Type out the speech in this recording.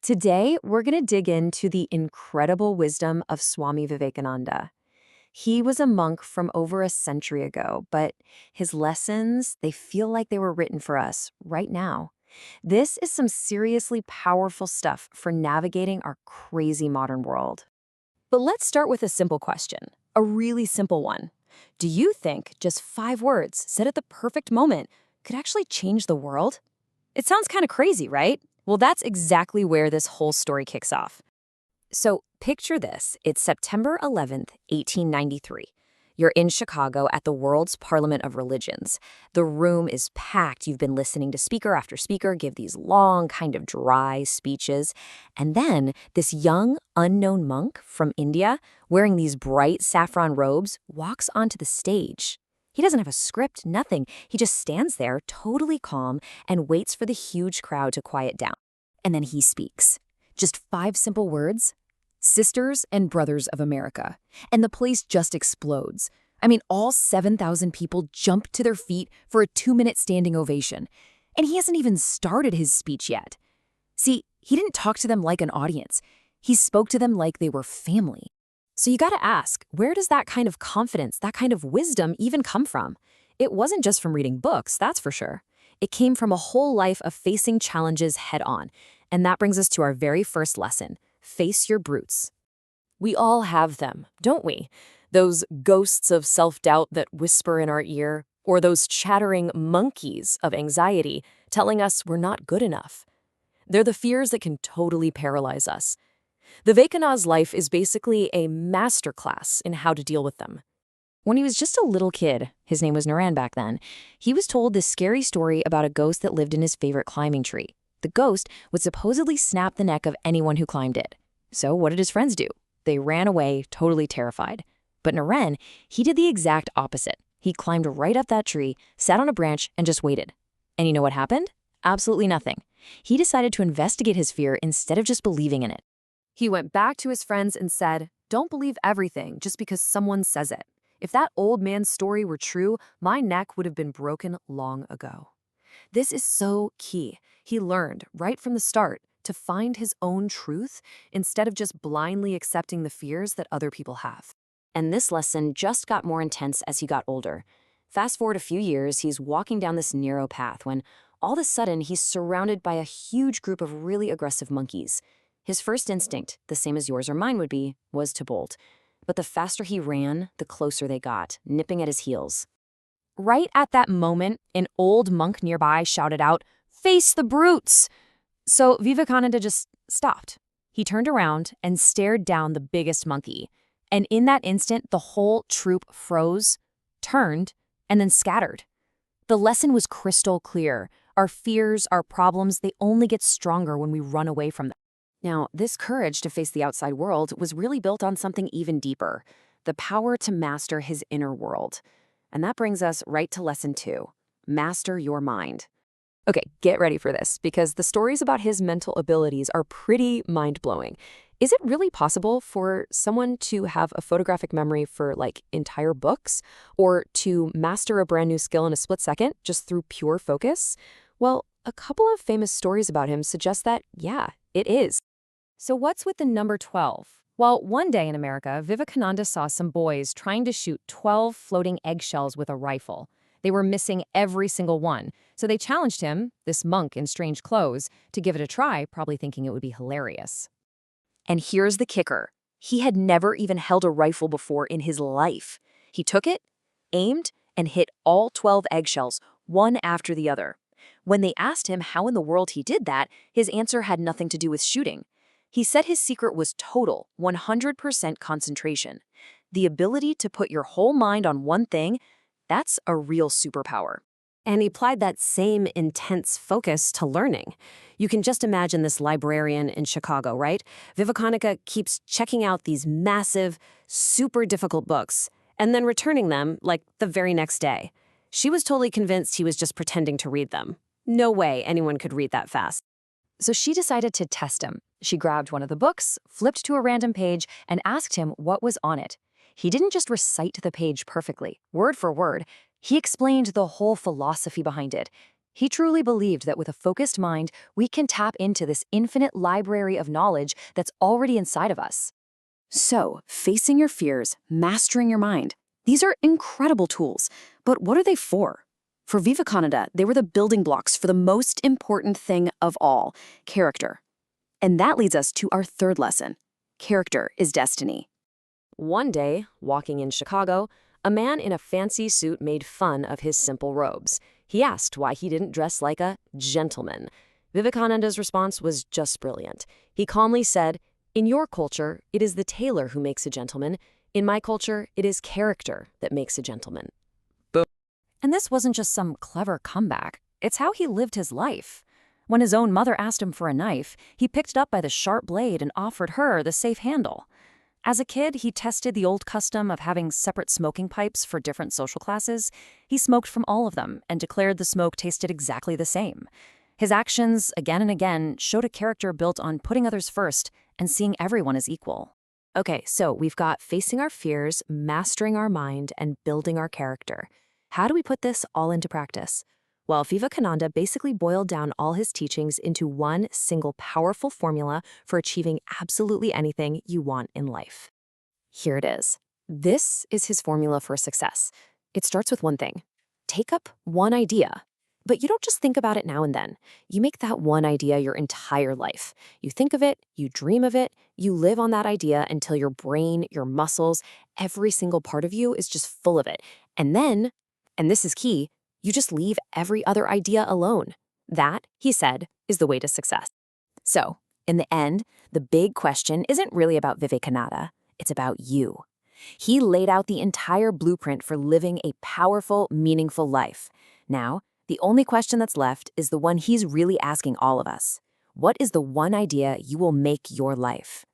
Today, we're going to dig into the incredible wisdom of Swami Vivekananda. He was a monk from over a century ago, but his lessons, they feel like they were written for us right now. This is some seriously powerful stuff for navigating our crazy modern world. But let's start with a simple question, a really simple one. Do you think just 5 words said at the perfect moment could actually change the world? It sounds kind of crazy, right? Well, that's exactly where this whole story kicks off. So picture this. It's September 11th, 1893. You're in Chicago at the World's Parliament of Religions. The room is packed. You've been listening to speaker after speaker give these long, kind of dry speeches. And then this young, unknown monk from India, wearing these bright saffron robes, walks onto the stage. He doesn't have a script, nothing. He just stands there, totally calm, and waits for the huge crowd to quiet down. And then he speaks. Just 5 simple words: Sisters and Brothers of America. And the place just explodes. I mean, all 7,000 people jump to their feet for a 2-minute standing ovation. And he hasn't even started his speech yet. See, he didn't talk to them like an audience. He spoke to them like they were family. So you gotta ask, where does that kind of confidence, that kind of wisdom even come from? It wasn't just from reading books, that's for sure. It came from a whole life of facing challenges head on. And that brings us to our very first lesson: face your brutes. We all have them, don't we? Those ghosts of self-doubt that whisper in our ear, or those chattering monkeys of anxiety telling us we're not good enough. They're the fears that can totally paralyze us. Vivekananda's life is basically a masterclass in how to deal with them. When he was just a little kid, his name was Naran back then, he was told this scary story about a ghost that lived in his favorite climbing tree. The ghost would supposedly snap the neck of anyone who climbed it. So what did his friends do? They ran away, totally terrified. But Naren, he did the exact opposite. He climbed right up that tree, sat on a branch, and just waited. And you know what happened? Absolutely nothing. He decided to investigate his fear instead of just believing in it. He went back to his friends and said, "Don't believe everything just because someone says it. If that old man's story were true, my neck would have been broken long ago." This is so key. He learned right from the start to find his own truth instead of just blindly accepting the fears that other people have. And this lesson just got more intense as he got older. Fast forward a few years, he's walking down this narrow path when all of a sudden he's surrounded by a huge group of really aggressive monkeys. His first instinct, the same as yours or mine would be, was to bolt. But the faster he ran, the closer they got, nipping at his heels. Right at that moment, an old monk nearby shouted out, "Face the brutes!" So Vivekananda just stopped. He turned around and stared down the biggest monkey. And in that instant, the whole troop froze, turned, and then scattered. The lesson was crystal clear. Our fears, our problems, they only get stronger when we run away from them. Now, this courage to face the outside world was really built on something even deeper: the power to master his inner world. And that brings us right to lesson 2, master your mind. Okay, get ready for this, because the stories about his mental abilities are pretty mind-blowing. Is it really possible for someone to have a photographic memory for, like, entire books? Or to master a brand new skill in a split second just through pure focus? Well, a couple of famous stories about him suggest that, yeah, it is. So what's with the number 12? Well, one day in America, Vivekananda saw some boys trying to shoot 12 floating eggshells with a rifle. They were missing every single one. So they challenged him, this monk in strange clothes, to give it a try, probably thinking it would be hilarious. And here's the kicker. He had never even held a rifle before in his life. He took it, aimed, and hit all 12 eggshells, one after the other. When they asked him how in the world he did that, his answer had nothing to do with shooting. He said his secret was total, 100% concentration. The ability to put your whole mind on one thing, that's a real superpower. And he applied that same intense focus to learning. You can just imagine this librarian in Chicago, right? Vivekananda keeps checking out these massive, super difficult books and then returning them like the very next day. She was totally convinced he was just pretending to read them. No way anyone could read that fast. So she decided to test him. She grabbed one of the books, flipped to a random page, and asked him what was on it. He didn't just recite the page perfectly, word for word. He explained the whole philosophy behind it. He truly believed that with a focused mind, we can tap into this infinite library of knowledge that's already inside of us. So, facing your fears, mastering your mind, these are incredible tools. But what are they for? For Vivekananda, they were the building blocks for the most important thing of all, character. And that leads us to our third lesson. Character is destiny. One day, walking in Chicago, a man in a fancy suit made fun of his simple robes. He asked why he didn't dress like a gentleman. Vivekananda's response was just brilliant. He calmly said, "In your culture, it is the tailor who makes a gentleman. In my culture, it is character that makes a gentleman." And this wasn't just some clever comeback. It's how he lived his life. When his own mother asked him for a knife, he picked it up by the sharp blade and offered her the safe handle. As a kid, he tested the old custom of having separate smoking pipes for different social classes. He smoked from all of them and declared the smoke tasted exactly the same. His actions, again and again, showed a character built on putting others first and seeing everyone as equal. Okay, so we've got facing our fears, mastering our mind, and building our character. How do we put this all into practice? Well, Vivekananda basically boiled down all his teachings into one single powerful formula for achieving absolutely anything you want in life. Here it is. This is his formula for success. It starts with one thing. Take up one idea. But you don't just think about it now and then. You make that one idea your entire life. You think of it, you dream of it, you live on that idea until your brain, your muscles, every single part of you is just full of it. And then, and this is key, you just leave every other idea alone. That, he said, is the way to success. So, in the end, the big question isn't really about Vivekananda. It's about you. He laid out the entire blueprint for living a powerful, meaningful life. Now, the only question that's left is the one he's really asking all of us. What is the one idea you will make your life?